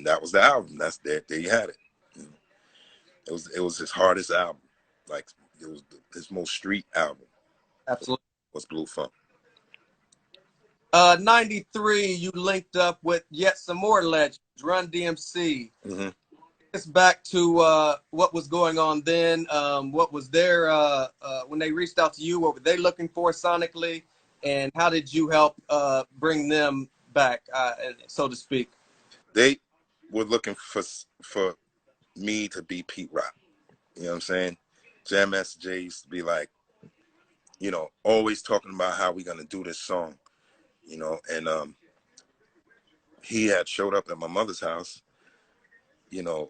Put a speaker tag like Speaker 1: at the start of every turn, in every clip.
Speaker 1: and that was the album. That's there you had it. You know, it was his hardest album. Like it was his most street album.
Speaker 2: Absolutely.
Speaker 1: Was Blue Funk.
Speaker 2: 93, you linked up with yet some more legends, Run DMC.
Speaker 1: Mm-hmm.
Speaker 2: It's back to what was going on then. What was their when they reached out to you? What were they looking for sonically, and how did you help bring them back, so to speak?
Speaker 1: They were looking for me to be Pete Rock. You know what I'm saying? Jam Master Jay used to be like, you know, always talking about how we gonna do this song, you know, and he had showed up at my mother's house, you know,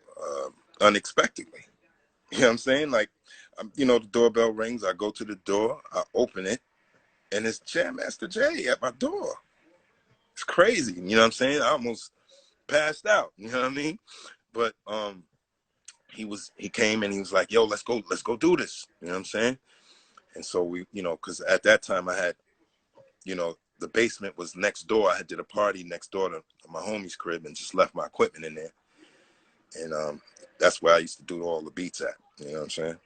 Speaker 1: unexpectedly. You know what I'm saying? Like, you know, the doorbell rings. I go to the door. I open it, and it's Jam Master Jay at my door. It's crazy. You know what I'm saying? I almost passed out. You know what I mean? But he came and he was like, "Yo, let's go do this." You know what I'm saying? And so we, you know, because at that time I had, you know, the basement was next door. I had did a party next door to my homie's crib and just left my equipment in there. And that's where I used to do all the beats at. You know what I'm saying?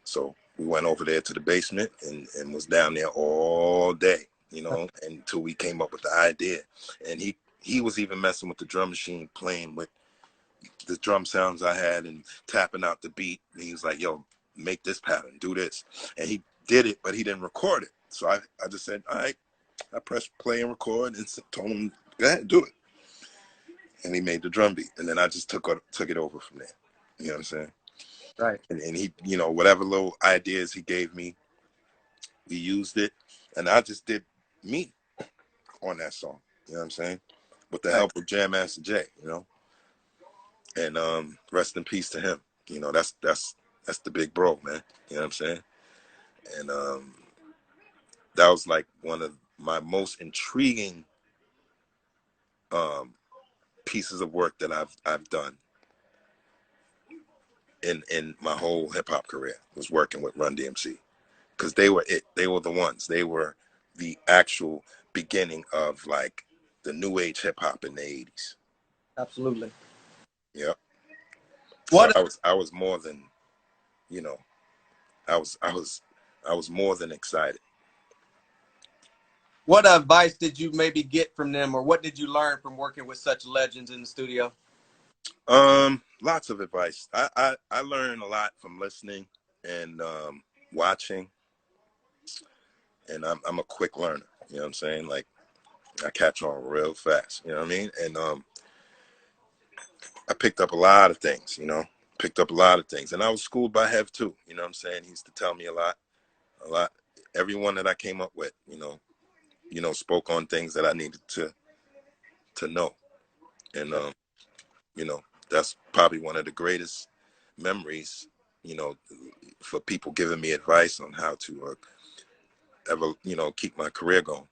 Speaker 1: So we went over there to the basement and was down there all day, you know, until we came up with the idea. And he was even messing with the drum machine, playing with the drum sounds I had and tapping out the beat. And he was like, "Yo, make this pattern, do this." And he did it, but he didn't record it. So I just said, all right. I pressed play and record and told him, "Go ahead, do it." And he made the drum beat. And then I just took it over from there. You know what I'm saying?
Speaker 2: Right.
Speaker 1: And he, you know, whatever little ideas he gave me, we used it. And I just did me on that song. You know what I'm saying? With the help of Jam Master Jay, you know? And rest in peace to him. You know, that's the big bro, man. You know what I'm saying? And that was like one of my most intriguing pieces of work that I've done in my whole hip hop career, was working with Run DMC, because they were the ones. They were the actual beginning of like the new age hip hop in the 80s.
Speaker 2: Absolutely.
Speaker 1: Yeah.
Speaker 2: What
Speaker 1: So I was more than, you know, I was more than excited.
Speaker 2: What advice did you maybe get from them, or what did you learn from working with such legends in the studio?
Speaker 1: Lots of advice. I learned a lot from listening and watching, and I'm a quick learner. You know what I'm saying? Like, I catch on real fast. You know what I mean? And I picked up a lot of things. You know, and I was schooled by Hev too. You know what I'm saying? He used to tell me a lot. Everyone that I came up with, you know, spoke on things that I needed to know, and you know, that's probably one of the greatest memories, you know, for people giving me advice on how to ever, you know, keep my career going.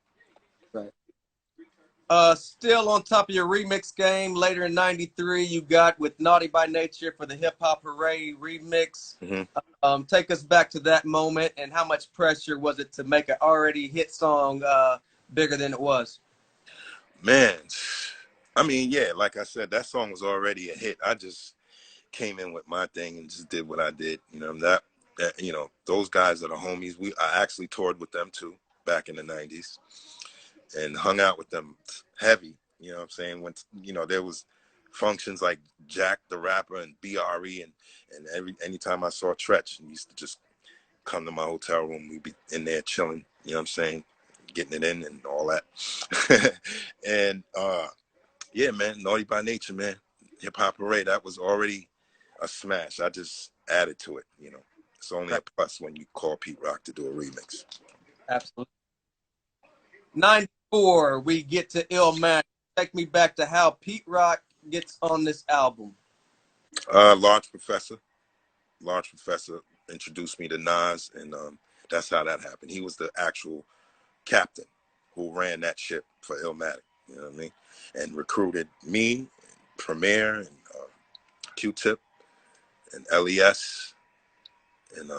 Speaker 2: Right. Still on top of your remix game, later in 93, you got with Naughty by Nature for the Hip Hop Hooray remix.
Speaker 1: Mm-hmm.
Speaker 2: Take us back to that moment, and how much pressure was it to make an already hit song bigger than it was?
Speaker 1: Man, I mean, yeah, like I said, that song was already a hit. I just came in with my thing and just did what I did. You know, that you know, those guys are the homies. I actually toured with them too back in the 90s and hung out with them heavy. You know what I'm saying? When, you know, there was functions like Jack the Rapper and BRE, and anytime I saw Tretch, he used to just come to my hotel room. We'd be in there chilling, you know what I'm saying, getting it in and all that. And yeah, man, Naughty by Nature, man, Hip Hop Hooray, that was already a smash. I just added to it, you know. It's only a plus when you call Pete Rock to do a remix.
Speaker 2: Absolutely. 94, we get to Illmatic. Take me back to how Pete Rock gets on this album.
Speaker 1: Large Professor introduced me to Nas, and that's how that happened. He was the actual captain who ran that ship for Illmatic, you know what I mean, and recruited me, Premier, and Q-Tip, and LES, and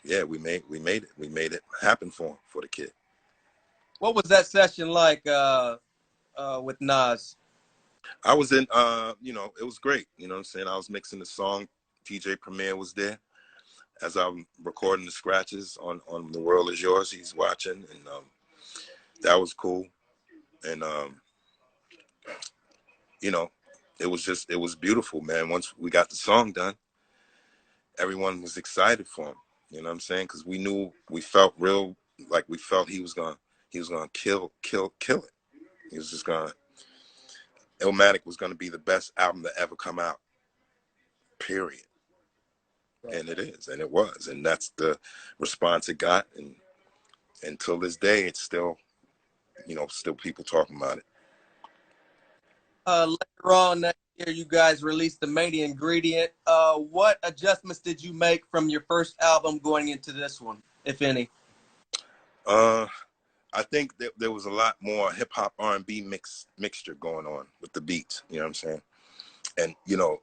Speaker 1: yeah, we made it happen for the kid.
Speaker 2: What was that session like with Nas?
Speaker 1: I was in, you know, it was great. You know what I'm saying? I was mixing the song. TJ Premier was there as I'm recording the scratches on The World Is Yours. He's watching, and that was cool. And you know, it was beautiful, man. Once we got the song done, everyone was excited for him. You know what I'm saying? Because we felt real, like we felt he was gonna kill it. He was just gonna, Illmatic was gonna be the best album to ever come out. Period.
Speaker 2: Right.
Speaker 1: And it is, and it was, and that's the response it got, and until this day, it's still, you know, still people talking about it.
Speaker 2: Later on that year, you guys released the main ingredient. What adjustments did you make from your first album going into this one, if any?
Speaker 1: Uh, I think that there was a lot more hip hop R&B mixture going on with the beats. You know what I'm saying? And you know,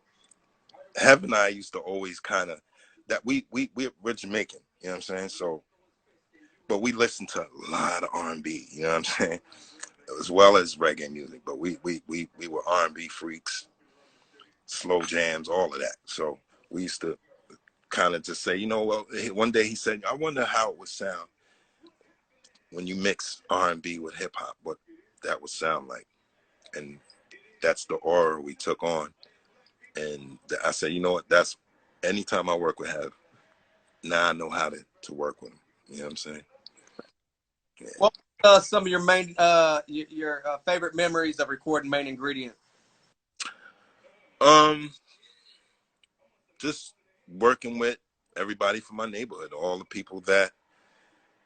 Speaker 1: Heaven and I used to always kind of that we're Jamaican. You know what I'm saying? So, but we listen to a lot of R&B. You know what I'm saying? As well as reggae music. But we were R&B freaks, slow jams, all of that. So we used to kind of just say, you know, well, one day he said, I wonder how it would sound when you mix R&B with hip hop, what that would sound like. And that's the aura we took on. And I said, you know what, that's, anytime I work with Hev, now I know how to work with him. You know what I'm saying? Yeah.
Speaker 2: What some of your main your favorite memories of recording main ingredient?
Speaker 1: Um, just working with everybody from my neighborhood, all the people that,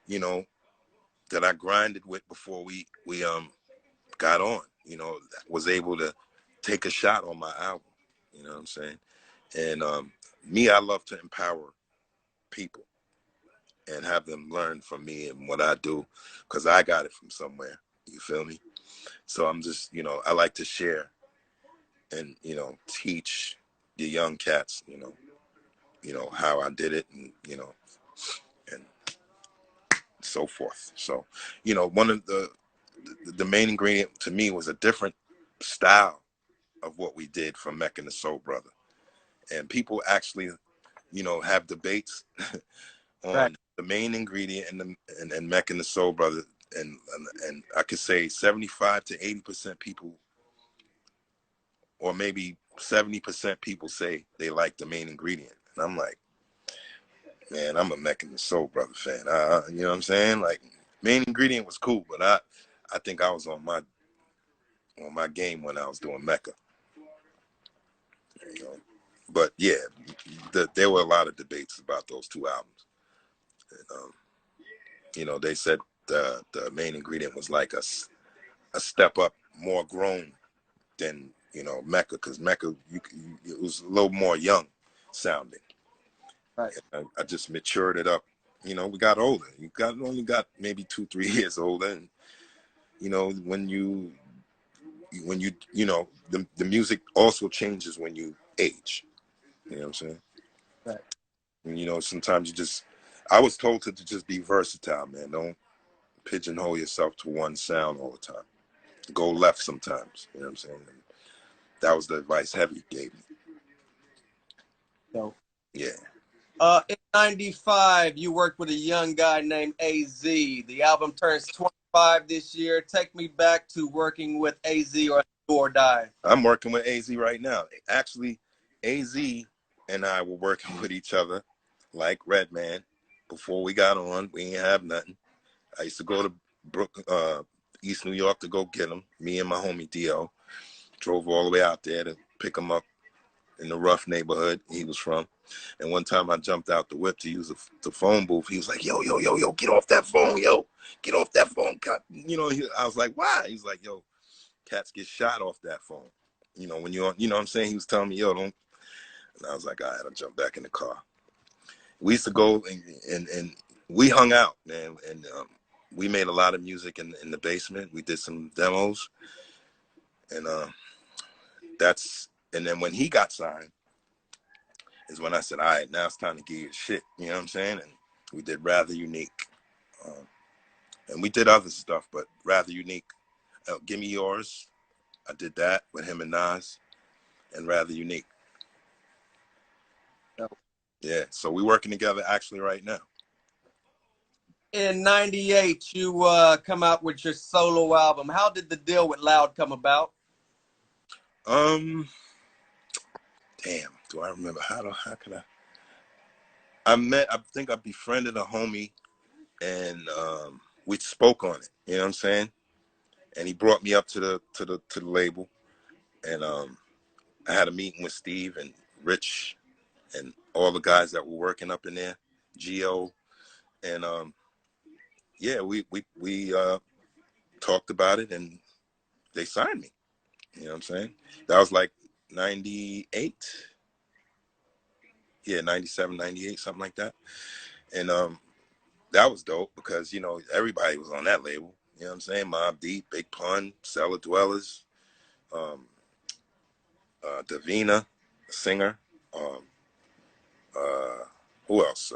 Speaker 1: you know, that I grinded with before we got on, you know, was able to take a shot on my album. You know what I'm saying? And me, I love to empower people and have them learn from me and what I do, because I got it from somewhere. You feel me? So I'm just, you know, I like to share and, you know, teach the young cats, you know how I did it, and and so forth. So, you know, one of the main ingredient to me was a different style of what we did from Mecca and the Soul Brother. And people actually, you know, have debates
Speaker 2: Right.
Speaker 1: on the main ingredient and Mecca and the Soul Brother. And I could say 75 to 80% people, or maybe 70% people say they like the main ingredient. And I'm like, man, I'm a Mecca and the Soul Brother fan. You know what I'm saying? Like, main ingredient was cool, but I think I was on my game when I was doing Mecca. You know? But yeah, there were a lot of debates about those two albums. And, you know, they said the main ingredient was like a step up, more grown than, you know, Mecca, because Mecca it was a little more young sounding.
Speaker 2: Right.
Speaker 1: I just matured it up. You know, we got older. Only got maybe 2-3 years older, and you know, you know, the music also changes when you age. You know what I'm saying?
Speaker 2: Right.
Speaker 1: And, you know, sometimes I was told to just be versatile, man. Don't pigeonhole yourself to one sound all the time. Go left sometimes. You know what I'm saying? And that was the advice Heavy gave me.
Speaker 2: So,
Speaker 1: Yeah.
Speaker 2: in '95, you worked with a young guy named AZ. The album turns 25 this year. Take me back to working with AZ or Do or Die.
Speaker 1: I'm working with AZ right now. Actually, AZ and I were working with each other like Redman. Before we got on, we ain't have nothing. I used to go to East New York to go get him. Me and my homie Dio drove all the way out there to pick him up in the rough neighborhood he was from. And one time I jumped out the whip to use the phone booth. He was like, yo, yo, yo, yo, get off that phone, yo. Get off that phone. You know, I was like, why? He's like, yo, cats get shot off that phone. You know, when you're on, you know what I'm saying? He was telling me, yo, don't. And I was like, all right, I'll jump back in the car. We used to go and we hung out, man. And we made a lot of music in the basement. We did some demos. And and then when he got signed, is when I said, all right, now it's time to get your shit. You know what I'm saying? And we did Rather Unique. And we did other stuff, but Rather Unique. Give Me Yours. I did that with him and Nas, and Rather Unique. Yeah, so we're working together actually right now.
Speaker 2: In '98, you come out with your solo album. How did the deal with Loud come about?
Speaker 1: Um, damn, do I remember how could I think I befriended a homie, and we spoke on it. You know what I'm saying? And he brought me up to the label, and I had a meeting with Steve and Rich and all the guys that were working up in there, Geo, and yeah, we talked about it, and they signed me. You know what I'm saying? That was like 98, yeah, 97, 98, something like that. And that was dope because, you know, everybody was on that label. You know what I'm saying? Mobb Deep, Big Pun, Cellar Dwellers, um, Davina, singer. Um, who else?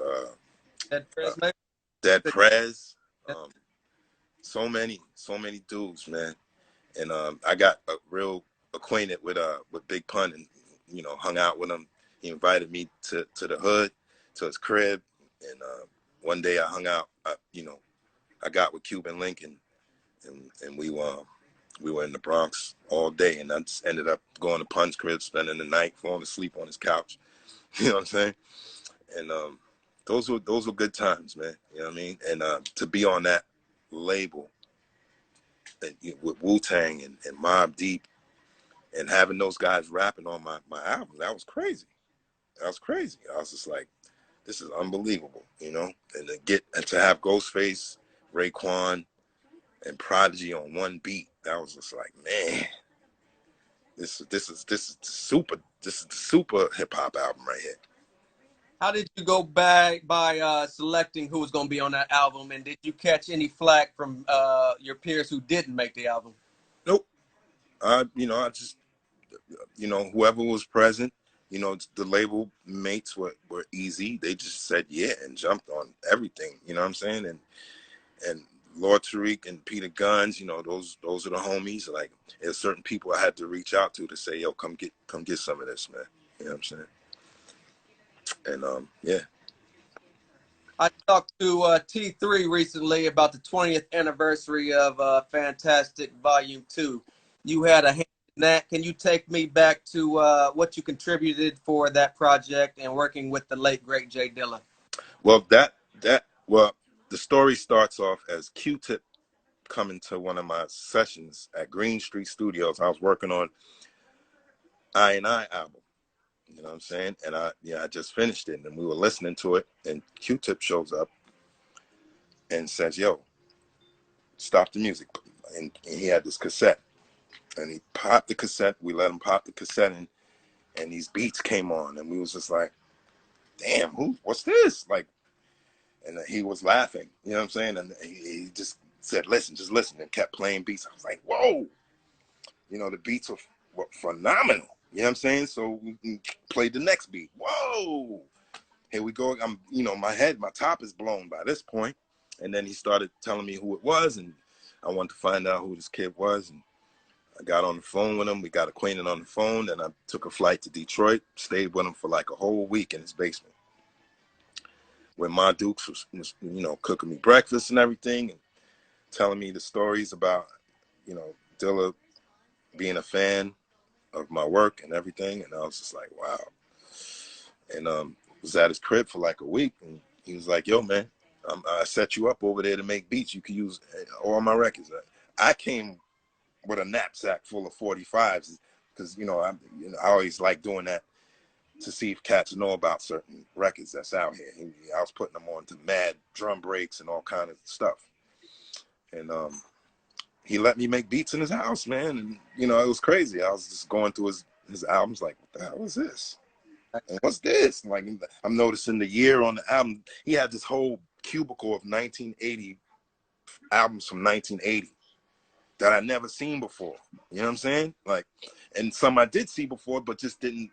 Speaker 2: That
Speaker 1: Uh,
Speaker 2: Prez, maybe?
Speaker 1: Dead Prez. Um, so many dudes, man. And I got real acquainted with Big Pun, and you know, hung out with him. He invited me to the hood, to his crib, and one day I hung out. You know, I got with Cuban Link, and we were in the Bronx all day, and I just ended up going to Pun's crib, spending the night, falling asleep on his couch. You know what I'm saying? And those were good times, man. You know what I mean? And to be on that label, and, you know, with Wu-Tang and Mobb Deep, and having those guys rapping on my album, that was crazy. That was crazy. I was just like, this is unbelievable, you know? And to have Ghostface, Raekwon, and Prodigy on one beat, that was just like, man, this is the super hip hop album right here.
Speaker 2: How did you go by selecting who was going to be on that album, and did you catch any flack from your peers who didn't make the album?
Speaker 1: Nope. I just, you know, whoever was present, you know, the label mates were easy. They just said yeah and jumped on everything. You know what I'm saying? And Lord Tariq and Peter Guns, you know, those are the homies. Like, there's certain people I had to reach out to say, yo, come get some of this, man. You know what I'm saying? And yeah.
Speaker 2: I talked to T3 recently about the 20th anniversary of Fantastic Volume 2. You had a hand in that. Can you take me back to what you contributed for that project and working with the late, great Jay Dilla?
Speaker 1: Well, well, the story starts off as Q-Tip coming to one of my sessions at Green Street Studios. I was working on I album. You know what I'm saying? And I just finished it, and we were listening to it, and Q-Tip shows up and says, yo, stop the music. And he had this cassette, and he popped the cassette. We let him pop the cassette, and these beats came on, and we was just like, damn, what's this? Like, and he was laughing, you know what I'm saying? And he just said, listen, just listen, and kept playing beats. I was like, whoa, you know, the beats were phenomenal. You know what I'm saying? So we played the next beat. Whoa, here we go. You know, my top is blown by this point. And then he started telling me who it was, and I wanted to find out who this kid was. And I got on the phone with him. We got acquainted on the phone. Then I took a flight to Detroit, stayed with him for like a whole week in his basement, where Ma Dukes was, you know, cooking me breakfast and everything, and telling me the stories about, you know, Dilla being a fan of my work and everything. And I was just like, wow. And was at his crib for like a week, and he was like, yo, man, I set you up over there to make beats. You can use all my records. I came with a knapsack full of 45s because, you know, I always like doing that to see if cats know about certain records that's out here. And I was putting them on to mad drum breaks and all kind of stuff. And he let me make beats in his house, man. And, you know, it was crazy. I was just going through his albums like, what the hell is this? And what's this? Like, I'm noticing the year on the album. He had this whole cubicle of 1980 albums from 1980 that I never seen before. You know what I'm saying? Like, and some I did see before, but just didn't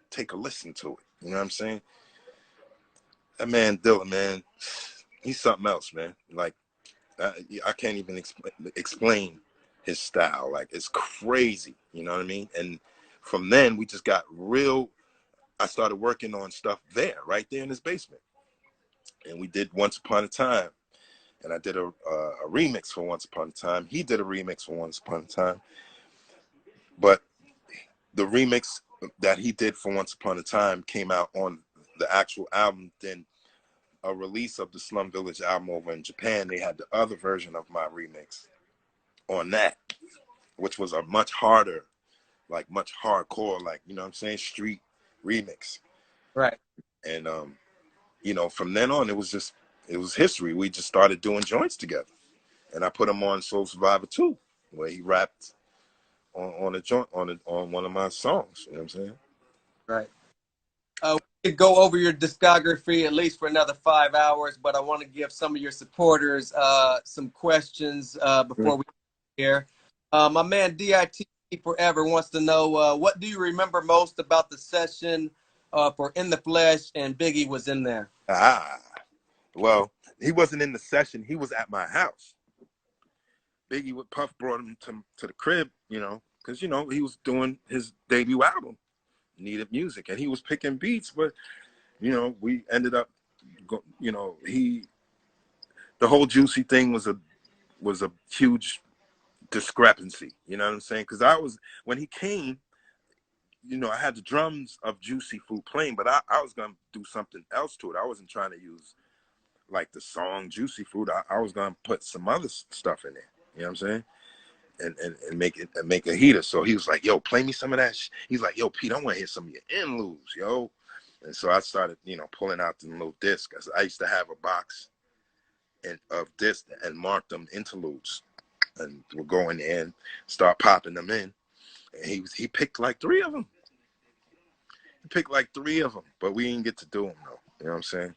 Speaker 1: take a listen to it. You know what I'm saying? That man Dilla, man, he's something else, man. Like, I can't even explain his style. Like, it's crazy, you know what I mean? And from then we just got real. I started working on stuff there, right there in his basement, and we did Once Upon a Time, and I did a remix for Once Upon a Time. He did a remix for Once Upon a Time, but the remix that he did for Once Upon a Time came out on the actual album. Then a release of the Slum Village album over in Japan, they had the other version of my remix on that, which was a much harder, like much hardcore, like, you know what I'm saying, street remix.
Speaker 2: Right.
Speaker 1: And you know, from then on, it was history. We just started doing joints together, and I put him on Soul Survivor 2, where he rapped on a joint on one of my songs. You know what I'm saying?
Speaker 2: Right. We could go over your discography at least for another 5 hours, but I want to give some of your supporters some questions before we here. My man DIT Forever wants to know what do you remember most about the session for In the Flesh and Biggie was in there?
Speaker 1: Ah, well, he wasn't in the session. He was at my house. Biggie with Puff brought him to the crib, you know, because, you know, he was doing his debut album, needed music, and he was picking beats. But, you know, we ended up, you know, the whole Juicy thing was a huge discrepancy. You know what I'm saying? Because when he came, you know, I had the drums of Juicy Fruit playing, but I was gonna do something else to it. I wasn't trying to use like the song Juicy Fruit. I was gonna put some other stuff in there. You know what I'm saying? And make a heater. So he was like, "Yo, play me some of that." He's like, "Yo, Pete, I want to hear some of your interludes, yo." And so I started, you know, pulling out the little disc. I used to have a box of discs and mark them interludes, and we'll go in there and start popping them in. And he picked like three of them. He picked like three of them, but we didn't get to do them though. You know what I'm saying?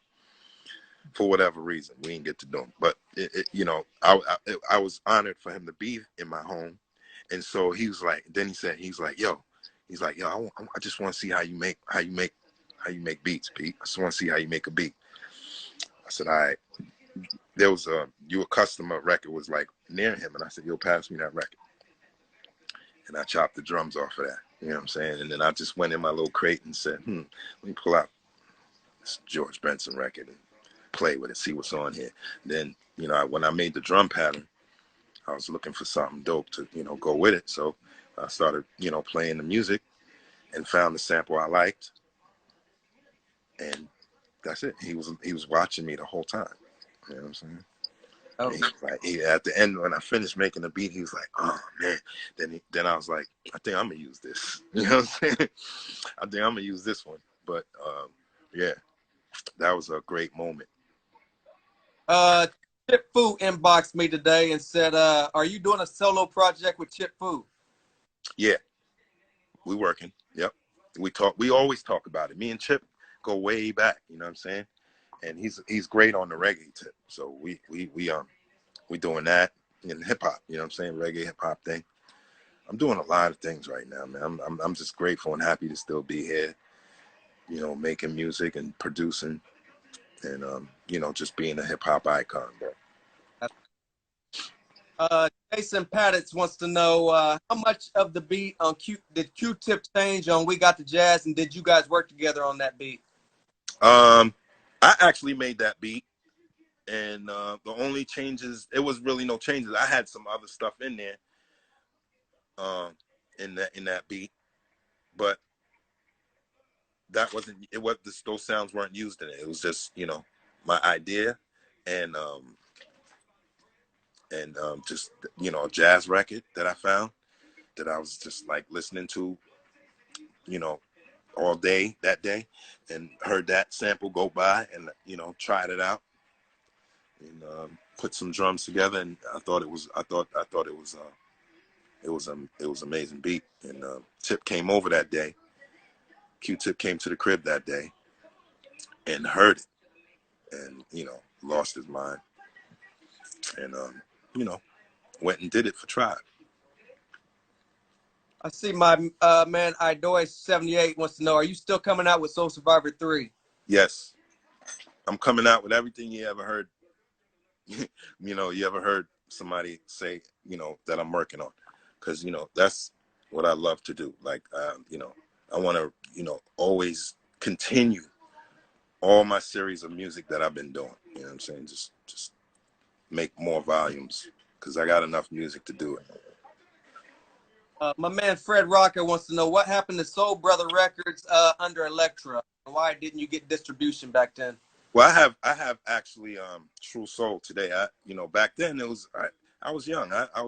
Speaker 1: For whatever reason, we didn't get to do them. But you know, I was honored for him to be in my home, and so he was like. Then he's like, yo, I just want to see how you make beats, Pete. I just want to see how you make a beat. I said, all right. There was You a Customer record was like near him, and I said, yo, pass me that record. And I chopped the drums off of that. You know what I'm saying? And then I just went in my little crate and said, let me pull out this George Benson record and play with it, see what's on here. Then, you know, when I made the drum pattern, I was looking for something dope to, you know, go with it. So I started, you know, playing the music and found the sample I liked. And that's it. He was watching me the whole time. You know what I'm saying?
Speaker 2: Oh,
Speaker 1: And at the end, when I finished making the beat, he was like, "Oh man!" Then I was like, "I think I'm gonna use this." You know what I'm saying? I think I'm gonna use this one. But yeah, that was a great moment.
Speaker 2: Chip Fu inboxed me today and said, "Are you doing a solo project with Chip Fu?"
Speaker 1: Yeah, we working. Yep, we always talk about it. Me and Chip go way back. You know what I'm saying? And he's great on the reggae tip. So we doing that in hip hop. You know what I'm saying? Reggae hip hop thing. I'm doing a lot of things right now, man. I'm just grateful and happy to still be here. You know, making music and producing, and you know, just being a hip hop icon, bro.
Speaker 2: Jason Padditz wants to know how much of the beat on did Q-Tip change on We Got the Jazz, and did you guys work together on that beat?
Speaker 1: I actually made that beat, and the only changes, it was really no changes. I had some other stuff in there, in that beat, but that wasn't it. What those sounds weren't used in it. It was just, you know, my idea, and just, you know, a jazz record that I found that I was just like listening to, you know, all day that day, and heard that sample go by, and, you know, tried it out, and put some drums together, and I thought it was it was amazing beat. And Tip came over that day. Q-Tip came to the crib that day and heard it, and, you know, lost his mind, and you know, went and did it for Tribe.
Speaker 2: I see my man Idoy78 wants to know, are you still coming out with Soul Survivor 3?
Speaker 1: Yes, I'm coming out with everything you ever heard. You know, you ever heard somebody say, you know, that I'm working on, because you know that's what I love to do. Like, you know, I want to, you know, always continue all my series of music that I've been doing. You know what I'm saying? Just make more volumes because I got enough music to do it.
Speaker 2: My man Fred Rocker wants to know what happened to Soul Brother Records under Elektra. Why didn't you get distribution back then?
Speaker 1: Well, I have actually True Soul today. I, you know, back then it was I was young. I was